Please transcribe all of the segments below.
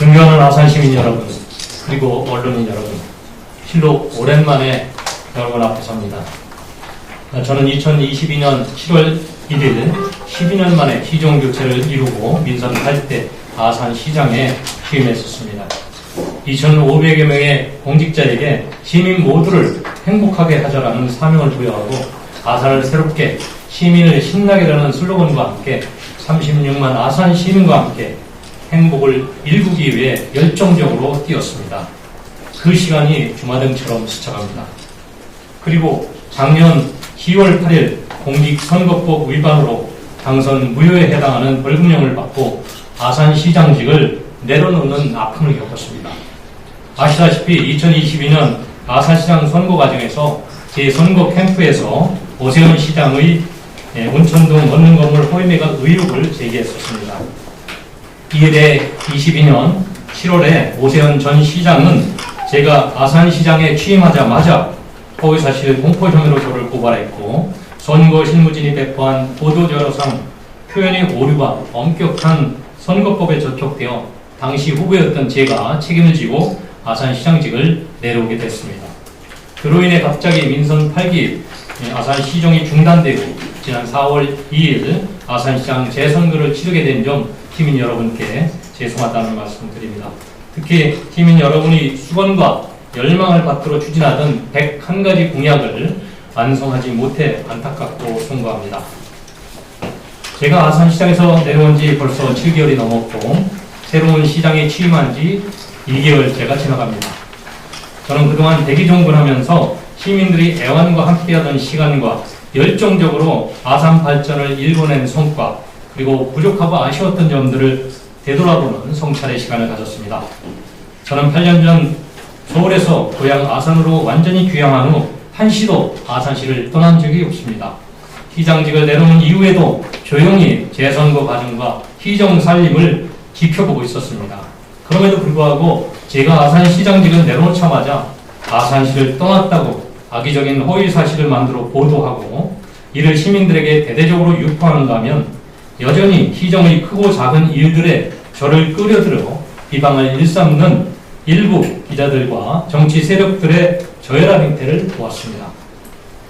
존경하는 아산 시민 여러분, 그리고 언론인 여러분, 실로 오랜만에 여러분 앞에 섭니다. 저는 2022년 7월 1일 12년 만에 시정 교체를 이루고 민선 8대 아산시장에 취임했었습니다. 2,500여 명의 공직자에게 시민 모두를 행복하게 하자라는 사명을 부여하고 아산을 새롭게 시민을 신나게 하는 슬로건과 함께 36만 아산 시민과 함께 행복을 일구기 위해 열정적으로 뛰었습니다. 그 시간이 주마등처럼 스쳐갑니다. 그리고 작년 10월 8일 공직선거법 위반으로 당선 무효에 해당하는 벌금형을 받고 아산시장직을 내려놓는 아픔을 겪었습니다. 아시다시피 2022년 아산시장 선거 과정에서 제 선거 캠프에서 오세훈 시장의 온천동 원룸 건물 허위매각 의혹을 제기했었습니다. 이에 대해 22년 7월에 오세훈 전 시장은 제가 아산시장에 취임하자마자 허위사실 공포 혐의로 저를 고발했고 선거 실무진이 배포한 보도자료상 표현의 오류가 엄격한 선거법에 저촉되어 당시 후보였던 제가 책임을 지고 아산시장직을 내려오게 됐습니다. 그로 인해 갑자기 민선 8기 아산시정이 중단되고 지난 4월 2일 아산시장 재선거를 치르게 된 점 시민 여러분께 죄송하다는 말씀 드립니다. 특히 시민 여러분이 수건과 열망을 받들어 추진하던 101가지 공약을 완성하지 못해 안타깝고 송구합니다. 제가 아산시장에서 내려온 지 벌써 7개월이 넘었고 새로운 시장에 취임한 지 2개월째가 지나갑니다. 저는 그동안 대기종군하면서 시민들이 애환과 함께하던 시간과 열정적으로 아산 발전을 일궈낸 성과 그리고 부족하고 아쉬웠던 점들을 되돌아보는 성찰의 시간을 가졌습니다. 저는 8년 전 서울에서 고향 아산으로 완전히 귀향한 후 한시도 아산시를 떠난 적이 없습니다. 시장직을 내놓은 이후에도 조용히 재선거 과정과 시정 살림을 지켜보고 있었습니다. 그럼에도 불구하고 제가 아산시장직을 내놓자마자 아산시를 떠났다고 악의적인 허위 사실을 만들어 보도하고 이를 시민들에게 대대적으로 유포하는가 하면 여전히 시정의 크고 작은 일들에 저를 끌어들여 비방을 일삼는 일부 기자들과 정치 세력들의 저열한 행태를 보았습니다.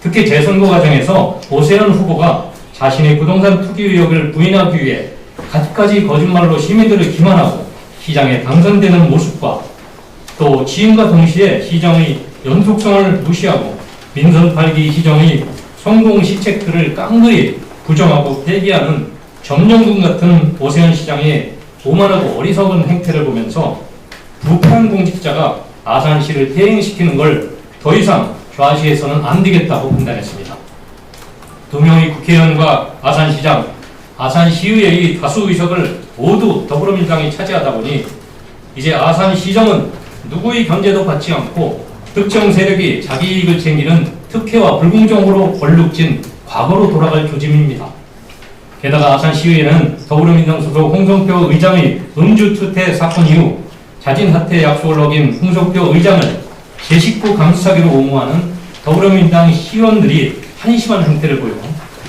특히 재선거 과정에서 오세훈 후보가 자신의 부동산 투기 의혹을 부인하기 위해 갖가지 거짓말로 시민들을 기만하고 시장에 당선되는 모습과 또 취임과 동시에 시정의 연속성을 무시하고 민선 8기 시정의 성공 시책들을 깡그리 부정하고 폐기하는 점령군 같은 오세훈 시장의 오만하고 어리석은 행태를 보면서 부패한 공직자가 아산시를 퇴행시키는 걸 더 이상 좌시해서는 안 되겠다고 판단했습니다. 2명의 국회의원과 아산시장, 아산시의회의 다수 의석을 모두 더불어민주당이 차지하다 보니 이제 아산시정은 누구의 견제도 받지 않고 특정 세력이 자기 이익을 챙기는 특혜와 불공정으로 걸룩진 과거로 돌아갈 조짐입니다. 게다가 아산시의회는 더불어민주당 소속 홍성표 의장의 음주투태 사건 이후 자진 사퇴 약속을 어긴 홍성표 의장을 제 식구 감싸기로 옹호하는 더불어민주당 시의원들이 한심한 행태를 보여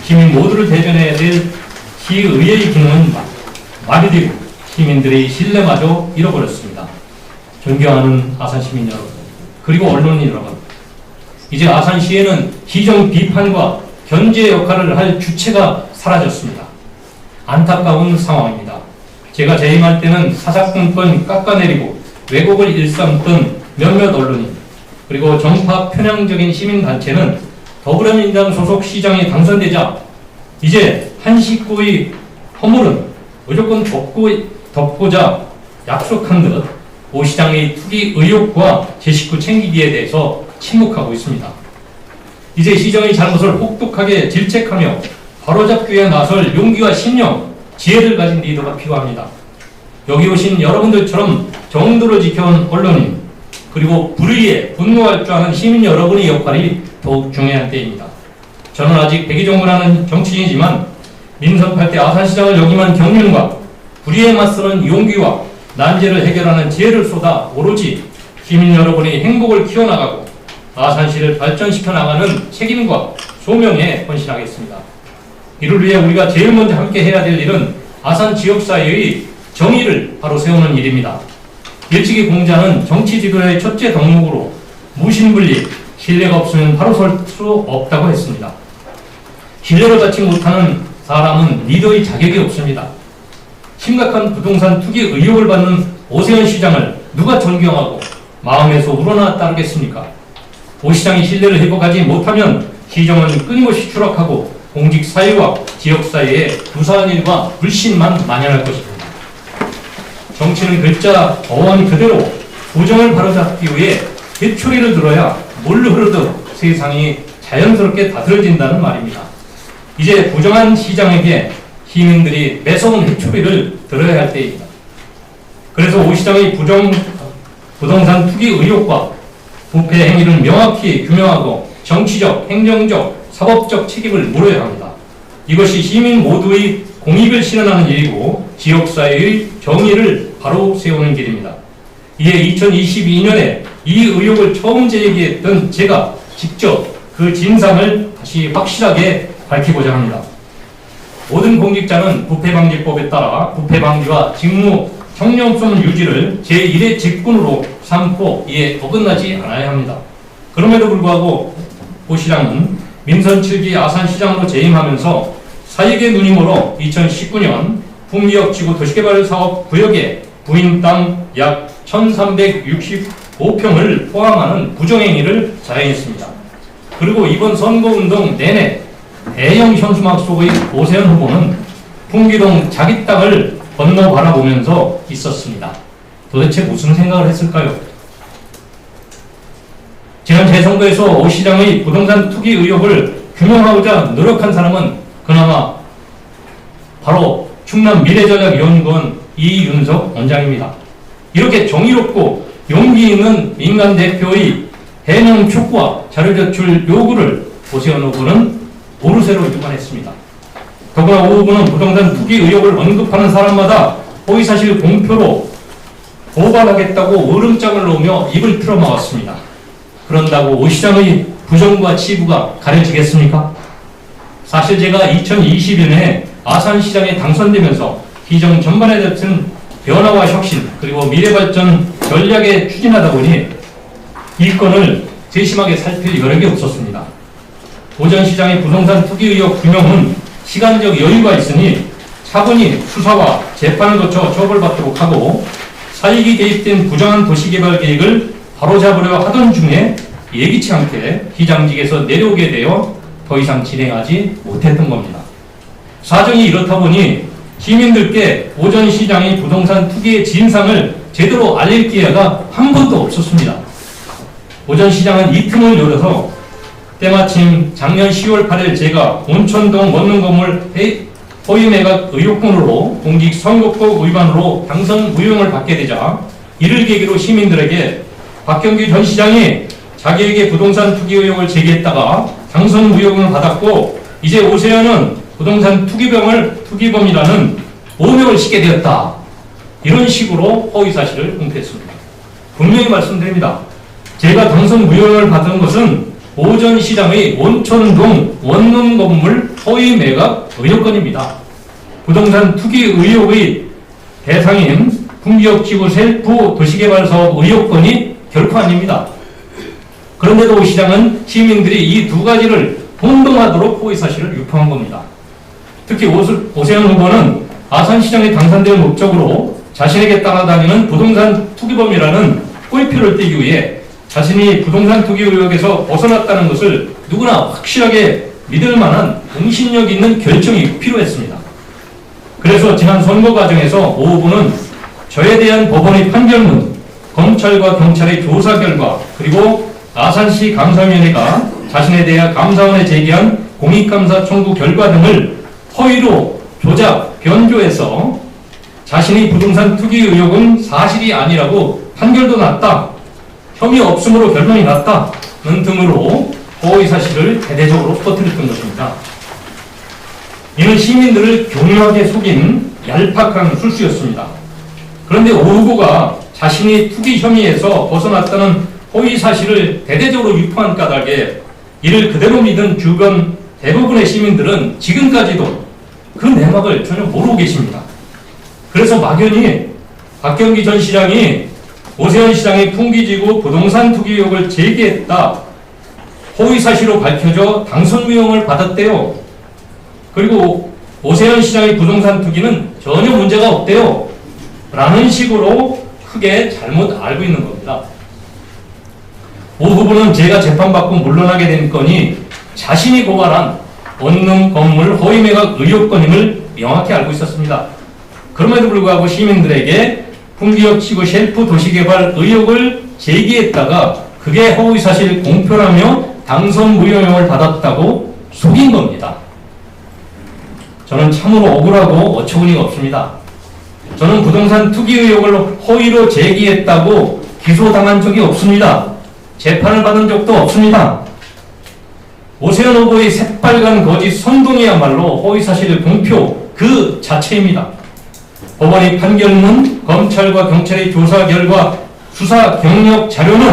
시민 모두를 대변해야 될 시의회의 기능은 마비되고 시민들의 신뢰마저 잃어버렸습니다. 존경하는 아산시민 여러분, 그리고 언론인 여러분, 이제 아산시에는 시정 비판과 견제 역할을 할 주체가 사라졌습니다. 안타까운 상황입니다. 제가 재임할 때는 사사건건 깎아내리고 왜곡을 일삼던 몇몇 언론인 그리고 정파 편향적인 시민단체는 더불어민주당 소속 시장이 당선되자 이제 한 식구의 허물은 무조건 덮고자 약속한 듯 오 시장의 투기 의혹과 제 식구 챙기기에 대해서 침묵하고 있습니다. 이제 시정의 잘못을 혹독하게 질책하며 바로잡기 위해 나설 용기와 신념, 지혜를 가진 리더가 필요합니다. 여기 오신 여러분들처럼 정도를 지켜온 언론인 그리고 불의에 분노할 줄 아는 시민 여러분의 역할이 더욱 중요한 때입니다. 저는 아직 백의종군하는 정치인이지만 민선 8대 아산시장을 역임한 경륜과 불의에 맞서는 용기와 난제를 해결하는 지혜를 쏟아 오로지 시민 여러분의 행복을 키워나가고 아산시를 발전시켜 나가는 책임과 소명에 헌신하겠습니다. 이를 위해 우리가 제일 먼저 함께 해야 될 일은 아산 지역사회의 정의를 바로 세우는 일입니다. 일찍이 공자는 정치 지도의 첫째 덕목으로 무신분리, 신뢰가 없으면 바로 설 수 없다고 했습니다. 신뢰를 받지 못하는 사람은 리더의 자격이 없습니다. 심각한 부동산 투기 의혹을 받는 오세훈 시장을 누가 존경하고 마음에서 우러나 따르겠습니까? 오 시장이 신뢰를 회복하지 못하면 시정은 끊임없이 추락하고 공직 사회와 지역 사회에 무사한 일과 불신만 만연할 것입니다. 정치는 글자 어원 그대로 부정을 바로잡기 위해 회초리를 들어야 물 흐르듯 세상이 자연스럽게 다스려진다는 말입니다. 이제 부정한 시장에게 시민들이 매서운 회초리를 들어야 할 때입니다. 그래서 오 시장의 부동산 투기 의혹과 부패 행위를 명확히 규명하고 정치적, 행정적, 사법적 책임을 물어야 합니다. 이것이 시민 모두의 공익을 실현하는 일이고 지역사회의 정의를 바로 세우는 길입니다. 이에 2022년에 이 의혹을 처음 제기했던 제가 직접 그 진상을 다시 확실하게 밝히고자 합니다. 모든 공직자는 부패방지법에 따라 부패방지와 직무 청렴성 유지를 제1의 직군으로 삼고 이에 어긋나지 않아야 합니다. 그럼에도 불구하고 오 시장은 민선 7기 아산시장으로 재임하면서 사익의 누님으로 2019년 풍기역지구 도시개발사업 구역에 부인 땅 약 1365평을 포함하는 부정행위를 자행했습니다. 그리고 이번 선거운동 내내 대형 현수막 속의 오세훈 후보는 풍기동 자기 땅을 건너 바라보면서 있었습니다. 도대체 무슨 생각을 했을까요? 지난 재선거에서 오 시장의 부동산 투기 의혹을 규명하고자 노력한 사람은 그나마 바로 충남 미래전략연구원 이윤석 원장입니다. 이렇게 정의롭고 용기 있는 민간 대표의 해명 촉구와 자료 제출 요구를 오세훈 후보는 모르쇠로 위반했습니다. 더구나 오 후보는 부동산 투기 의혹을 언급하는 사람마다 허위사실 공표로 고발하겠다고 으름장을 놓으며 입을 틀어막았습니다. 그런다고 오 시장의 부정과 치부가 가려지겠습니까? 사실 제가 2020년에 아산시장에 당선되면서 시정 전반에 대한 변화와 혁신 그리고 미래발전 전략에 추진하다 보니 이 건을 세심하게 살필 여력이 없었습니다. 오 전 시장의 부동산 투기 의혹 규명은 시간적 여유가 있으니 차분히 수사와 재판을 거쳐 처벌받도록 하고 사익이 개입된 부정한 도시개발 계획을 바로잡으려 하던 중에 예기치 않게 시장직에서 내려오게 되어 더 이상 진행하지 못했던 겁니다. 사정이 이렇다 보니 시민들께 오 전 시장의 부동산 투기의 진상을 제대로 알릴 기회가 한 번도 없었습니다. 오 전 시장은 이 틈을 노려서 때마침 작년 10월 8일 제가 온천동 원룸 건물 허위 매각 의혹건으로 공직선거법 위반으로 당선 무효를 받게 되자 이를 계기로 시민들에게 박경규 전 시장이 자기에게 부동산 투기 의혹을 제기했다가 당선 무효금을 받았고 이제 오세훈은 부동산 투기범이라는 오명을 싣게 되었다. 이런 식으로 허위사실을 공표했습니다. 분명히 말씀드립니다. 제가 당선 무효를 받은 것은 오 전 시장의 온천동 원룸 건물 허위 매각 의혹건입니다. 부동산 투기 의혹의 대상인 풍기역지구 셀프 도시개발사업 의혹건이 결코 아닙니다. 그런데도 오 시장은 시민들이 이 두 가지를 혼동하도록 허위사실을 유포한 겁니다. 특히 오세훈 후보는 아산시장에 당선될 목적으로 자신에게 따라다니는 부동산 투기범이라는 꼬리표를 떼기 위해 자신이 부동산 투기 의혹에서 벗어났다는 것을 누구나 확실하게 믿을 만한 공신력 있는 결정이 필요했습니다. 그래서 지난 선거 과정에서 오 후보는 저에 대한 법원의 판결문, 검찰과 경찰의 조사 결과, 그리고 아산시 감사위원회가 자신에 대해 감사원에 제기한 공익감사 청구 결과 등을 허위로 조작, 변조해서 자신이 부동산 투기 의혹은 사실이 아니라고 판결도 났다, 혐의 없음으로 결론이 났다는 등으로 허위 사실을 대대적으로 퍼뜨렸던 것입니다. 이는 시민들을 교묘하게 속인 얄팍한 술수였습니다. 그런데 오 후보가 자신이 투기 혐의에서 벗어났다는 허위 사실을 대대적으로 유포한 까닭에 이를 그대로 믿은 주변 대부분의 시민들은 지금까지도 그 내막을 전혀 모르고 계십니다. 그래서 막연히 박경기 전 시장이 오세훈 시장이 풍기지구 부동산 투기 의혹을 제기했다. 허위사실로 밝혀져 당선 무효를 받았대요. 그리고 오세훈 시장의 부동산 투기는 전혀 문제가 없대요. 라는 식으로 크게 잘못 알고 있는 겁니다. 오 후보는 제가 재판받고 물러나게 된 건이 자신이 고발한 원룸 건물 허위 매각 의혹건임을 명확히 알고 있었습니다. 그럼에도 불구하고 시민들에게 풍기역 지구 셰프 도시개발 의혹을 제기했다가 그게 허위사실 공표라며 당선 무효형을 받았다고 속인 겁니다. 저는 참으로 억울하고 어처구니가 없습니다. 저는 부동산 투기 의혹을 허위로 제기했다고 기소당한 적이 없습니다. 재판을 받은 적도 없습니다. 오세훈 후보의 새빨간 거짓 선동이야말로 허위사실 공표 그 자체입니다. 법원의 판결문, 검찰과 경찰의 조사 결과, 수사 경력 자료는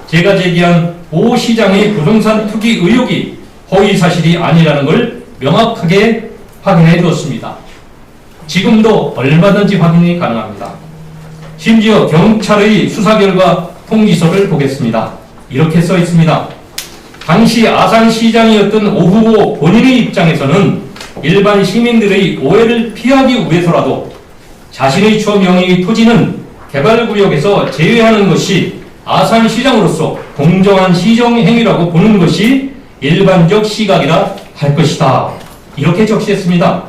제가 제기한 오 시장의 부동산 투기 의혹이 허위사실이 아니라는 걸 명확하게 확인해 주었습니다. 지금도 얼마든지 확인이 가능합니다. 심지어 경찰의 수사 결과 통지서를 보겠습니다. 이렇게 써 있습니다. 당시 아산시장이었던 오 후보 본인의 입장에서는 일반 시민들의 오해를 피하기 위해서라도 자신의 주어 명의의 토지는 개발구역에서 제외하는 것이 아산시장으로서 공정한 시정행위라고 보는 것이 일반적 시각이라 할 것이다. 이렇게 적시했습니다.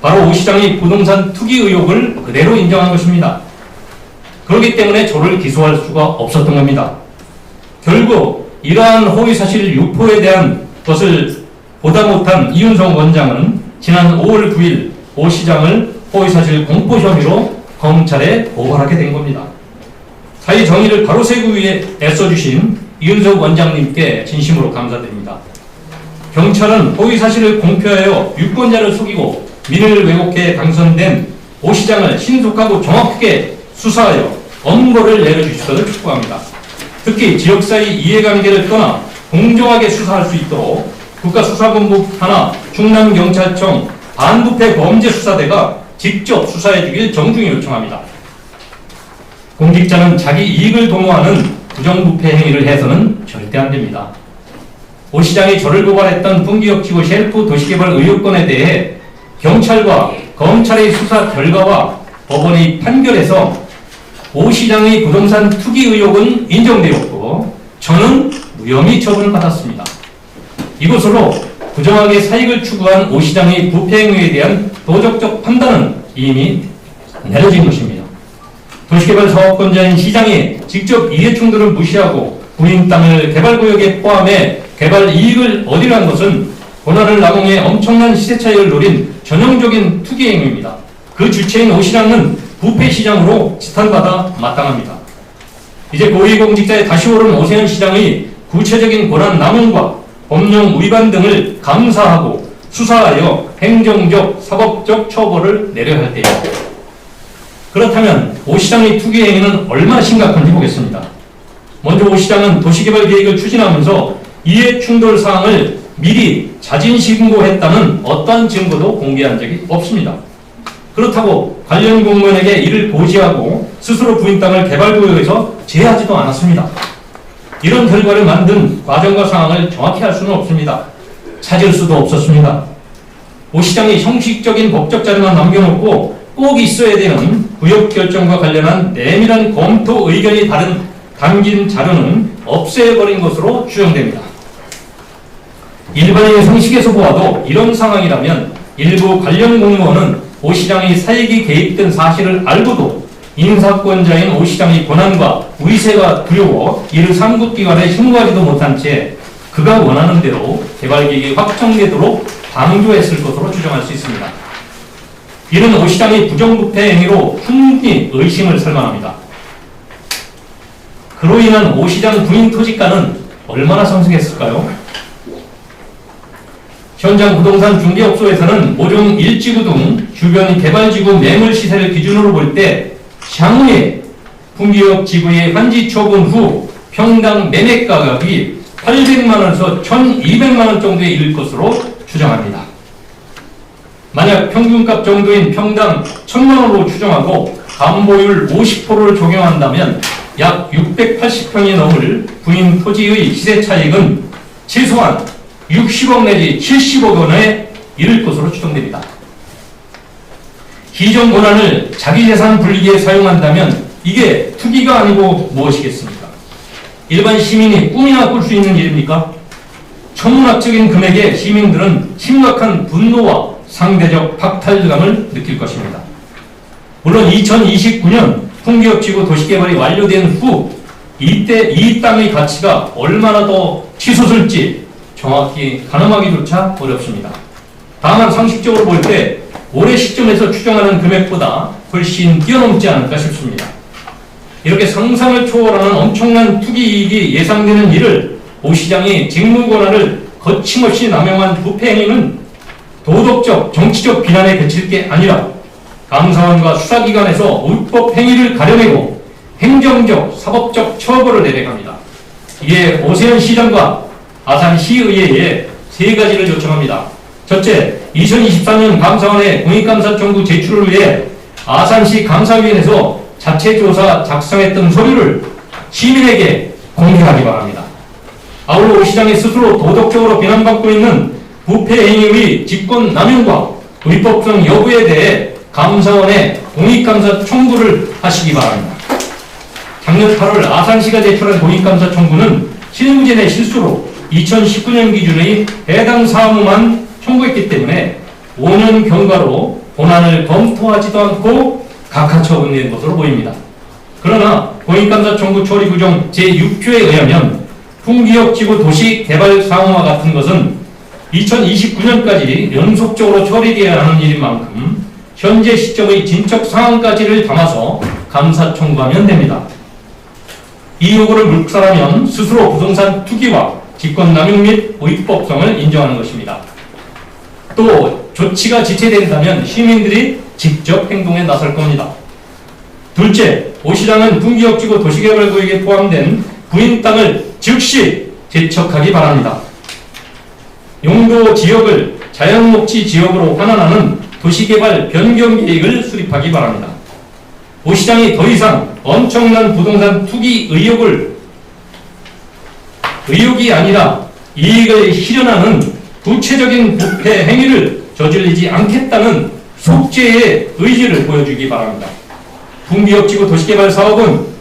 바로 오 시장이 부동산 투기 의혹을 그대로 인정한 것입니다. 그렇기 때문에 저를 기소할 수가 없었던 겁니다. 결국 이러한 허위사실 유포에 대한 것을 보다 못한 이윤석 원장은 지난 5월 9일 오 시장을 허위사실 공포 혐의로 검찰에 고발하게 된 겁니다. 사회 정의를 바로 세우기 위해 애써주신 이윤석 원장님께 진심으로 감사드립니다. 경찰은 허위사실을 공표하여 유권자를 속이고 민의를 왜곡해 당선된 오 시장을 신속하고 정확하게 수사하여 엄벌을 내려주시도록 촉구합니다. 특히 지역사회 이해관계를 떠나 공정하게 수사할 수 있도록 국가수사본부 하나 충남경찰청 반부패 범죄수사대가 직접 수사해주길 정중히 요청합니다. 공직자는 자기 이익을 도모하는 부정부패 행위를 해서는 절대 안 됩니다. 오 시장이 저를 고발했던 풍기역 지구 셰프 도시개발 의혹건에 대해 경찰과 검찰의 수사 결과와 법원의 판결에서 오 시장의 부동산 투기 의혹은 인정되었고 저는 무혐의 처분을 받았습니다. 이것으로 부정하게 사익을 추구한 오 시장의 부패 행위에 대한 도덕적 판단은 이미 내려진 것입니다. 도시개발 사업권자인 시장이 직접 이해충돌을 무시하고 부인 땅을 개발구역에 포함해 개발 이익을 얻으려는 것은 권한을 남용해 엄청난 시세 차익을 노린 전형적인 투기 행위입니다. 그 주체인 오 시장은 부패 시장으로 지탄받아 마땅합니다. 이제 고위공직자에 다시 오른 오세훈 시장의 구체적인 권한 남용과 법령 위반 등을 감사하고 수사하여 행정적, 사법적 처벌을 내려야 할 때입니다. 그렇다면 오 시장의 투기 행위는 얼마나 심각한지 보겠습니다. 먼저 오 시장은 도시개발 계획을 추진하면서 이해충돌 사항을 미리 자진신고했다는 어떠한 증거도 공개한 적이 없습니다. 그렇다고 관련 공무원에게 이를 고지하고 스스로 부인 땅을 개발구역에서 제외하지도 않았습니다. 이런 결과를 만든 과정과 상황을 정확히 알 수는 없습니다. 찾을 수도 없었습니다. 오 시장이 형식적인 법적 자료만 남겨놓고 꼭 있어야 되는 구역 결정과 관련한 내밀한 검토 의견이 담긴 자료는 없애버린 것으로 추정됩니다. 일반인의 상식에서 보아도 이런 상황이라면 일부 관련 공무원은 오 시장이 사익이 개입된 사실을 알고도 인사권자인 오 시장의 권한과 위세가 두려워 이를 상급기관에 신고하지도 못한 채 그가 원하는 대로 개발계획이 확정되도록 방조했을 것으로 추정할 수 있습니다. 이는 오 시장의 부정부패 행위로 충분히 의심을 살 만합니다. 그로 인한 오 시장 부인 토지가는 얼마나 상승했을까요? 현장 부동산 중개업소에서는 모종 1지구 등 주변 개발지구 매물 시세를 기준으로 볼 때 향후에 풍기역 지구의 환지 처분 후 평당 매매 가격이 800만원에서 1200만원 정도에 이를 것으로 추정합니다. 만약 평균값 정도인 평당 1000만원으로 추정하고 담보율 50%를 적용한다면 약 680평이 넘을 부인 토지의 시세 차익은 최소한 60억 내지 70억 원에 이를 것으로 추정됩니다. 기존 권한을 자기재산 불리기에 사용한다면 이게 투기가 아니고 무엇이겠습니까? 일반 시민이 꿈이나 꿀 수 있는 일입니까? 천문학적인 금액에 시민들은 심각한 분노와 상대적 박탈감을 느낄 것입니다. 물론 2029년 풍기업지구 도시개발이 완료된 후 이때 이 땅의 가치가 얼마나 더 치솟을지 정확히 가늠하기조차 어렵습니다. 다만 상식적으로 볼 때 올해 시점에서 추정하는 금액보다 훨씬 뛰어넘지 않을까 싶습니다. 이렇게 상상을 초월하는 엄청난 투기 이익이 예상되는 일을 오 시장이 직무 권한을 거침없이 남용한 부패 행위는 도덕적, 정치적 비난에 그칠 게 아니라 감사원과 수사기관에서 위법 행위를 가려내고 행정적, 사법적 처벌을 내려갑니다. 이에 오세훈 시장과 아산시의회에 세 가지를 요청합니다. 첫째, 2024년 감사원의 공익감사 청구 제출을 위해 아산시 감사위원회에서 자체조사 작성했던 서류를 시민에게 공개하기 바랍니다. 아울러 오 시장이 스스로 도덕적으로 비난받고 있는 부패 행위의 직권 남용과 위법성 여부에 대해 감사원에 공익감사 청구를 하시기 바랍니다. 작년 8월 아산시가 제출한 공익감사 청구는 실무진의 실수로 2019년 기준의 해당 사무만 청구했기 때문에 5년 경과로 본안을 검토하지도 않고 각하처분된 것으로 보입니다. 그러나 공익감사 청구 처리 규정 제6조에 의하면 풍기업지구 도시개발사무와 같은 것은 2029년까지 연속적으로 처리되어야 하는 일인 만큼 현재 시점의 진척 상황까지를 담아서 감사 청구하면 됩니다. 이 요구를 묵살하면 스스로 부동산 투기와 직권남용 및 위법성을 인정하는 것입니다. 또 조치가 지체된다면 시민들이 직접 행동에 나설 겁니다. 둘째, 오 시장은 풍기업지구 도시개발구역에 포함된 부인 땅을 즉시 재척하기 바랍니다. 용도 지역을 자연녹지 지역으로 환원하는 도시개발 변경 계획을 수립하기 바랍니다. 오 시장이 더 이상 엄청난 부동산 투기 의혹이 아니라 이익을 실현하는 구체적인 부패 행위를 저질리지 않겠다는 속죄의 의지를 보여주기 바랍니다. 풍기업지구 도시개발 사업은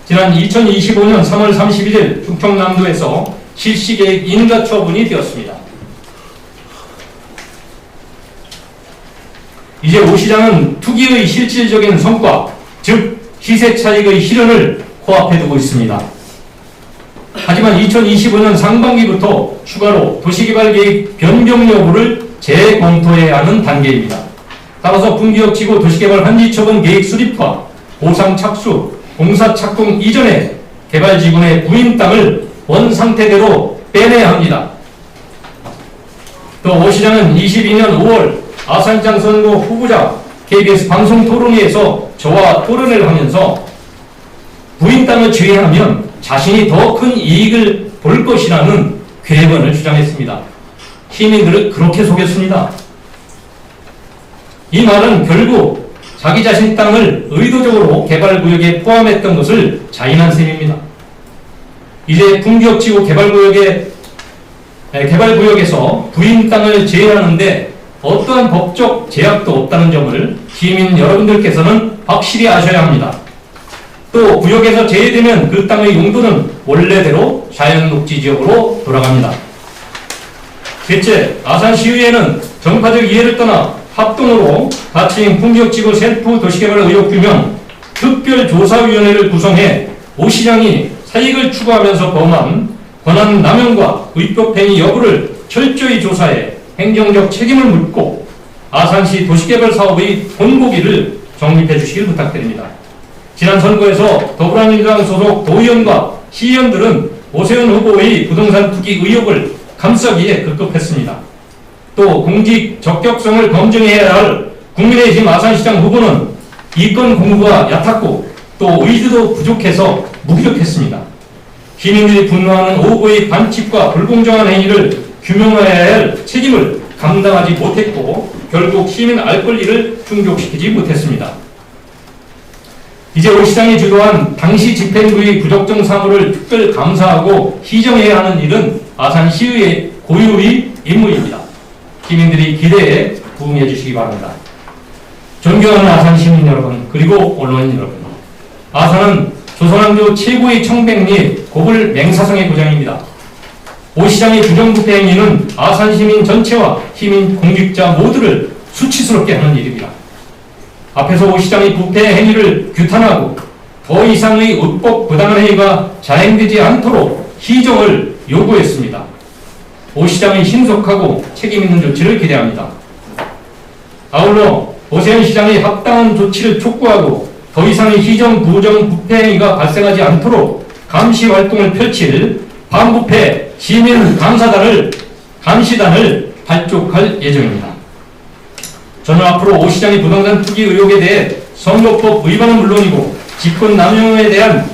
지난 2025년 3월 31일 충청남도에서 실시계획 인가처분이 되었습니다. 이제 오 시장은 투기의 실질적인 성과, 즉 시세 차익의 실현을 코앞에 두고 있습니다. 하지만 2025년 상반기부터 추가로 도시개발계획 변경 여부를 재검토해야 하는 단계입니다. 따라서 풍기업지구 도시개발 환지처분 계획 수립과 보상 착수, 공사 착공 이전에 개발지구의 부인 땅을 원상태대로 빼내야 합니다. 또 오 시장은 22년 5월 아산시장 선거 후보자 KBS 방송토론회에서 저와 토론을 하면서 부인 땅을 제외하면 자신이 더 큰 이익을 볼 것이라는 궤변을 주장했습니다. 시민들을 그렇게 속였습니다. 이 말은 결국 자기 자신 땅을 의도적으로 개발구역에 포함했던 것을 자인한 셈입니다. 이제 풍기업지구 개발구역에서 부인 땅을 제외하는데 어떠한 법적 제약도 없다는 점을 시민 여러분들께서는 확실히 아셔야 합니다. 또 구역에서 제외되면 그 땅의 용도는 원래대로 자연녹지지역으로 돌아갑니다. 셋째, 아산시의회는 정파적 이해를 떠나 합동으로 가칭 풍기업지구 셀프 도시개발 의혹 규명 특별조사위원회를 구성해 오 시장이 사익을 추구하면서 범한 권한 남용과 위법 행위 여부를 철저히 조사해 행정적 책임을 묻고 아산시 도시개발 사업의 본보기를 정립해 주시길 부탁드립니다. 지난 선거에서 더불어민주당 소속 도의원과 시의원들은 오세훈 후보의 부동산 투기 의혹을 감싸기에 급급했습니다. 또 공직 적격성을 검증해야 할 국민의힘 아산시장 후보는 이권 공부가 얕았고 또 의지도 부족해서 무기력했습니다. 시민들이 분노하는 후보의 반칙과 불공정한 행위를 규명해야 할 책임을 감당하지 못했고 결국 시민 알 권리를 충족시키지 못했습니다. 이제 오 시장이 주도한 당시 집행부의 부적정 사무를 특별 감사하고 시정해야 하는 일은 아산시의회 고유의 임무입니다. 시민들이 기대에 부응해 주시기 바랍니다. 존경하는 아산 시민 여러분, 그리고 언론인 여러분, 아산은 조선왕조 최고의 청백리 고불 맹사성의 고장입니다. 오 시장의 부정부패 행위는 아산 시민 전체와 시민 공직자 모두를 수치스럽게 하는 일입니다. 앞에서 오 시장의 부패 행위를 규탄하고 더 이상의 의법 부당한 행위가 자행되지 않도록 시정을 요구했습니다. 오 시장의 신속하고 책임있는 조치를 기대합니다. 아울러 오세훈 시장의 합당한 조치를 촉구하고 더 이상의 시정 부정 부패 행위가 발생하지 않도록 감시 활동을 펼칠 반부패 시민 감시단을 발족할 예정입니다. 저는 앞으로 오 시장의 부동산 투기 의혹에 대해 선거법 위반은 물론이고 직권남용에 대한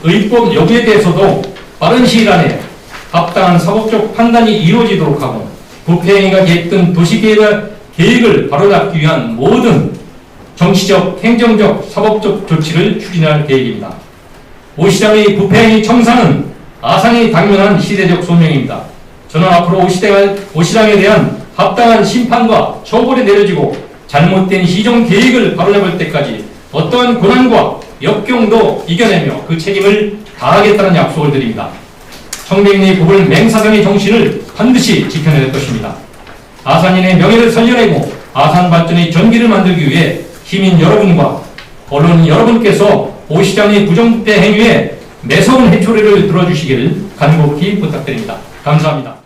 의법 여부에 대해서도 빠른 시일 안에 합당한 사법적 판단이 이루어지도록 하고 부패행위가 계획된 도시계획을 바로잡기 위한 모든 정치적, 행정적, 사법적 조치를 추진할 계획입니다. 오 시장의 부패행위 청산은 아산이 당면한 시대적 소명입니다. 저는 앞으로 오 시장에 대한 합당한 심판과 처벌이 내려지고 잘못된 시정 계획을 바로잡을 때까지 어떠한 고난과 역경도 이겨내며 그 책임을 다하겠다는 약속을 드립니다. 청백리 고불 맹사성의 정신을 반드시 지켜낼 것입니다. 아산인의 명예를 살려내고 아산 발전의 전기를 만들기 위해 시민 여러분과 언론 여러분께서 오 시장의 부정부패 행위에 매서운 해초리를 들어주시기를 간곡히 부탁드립니다. 감사합니다.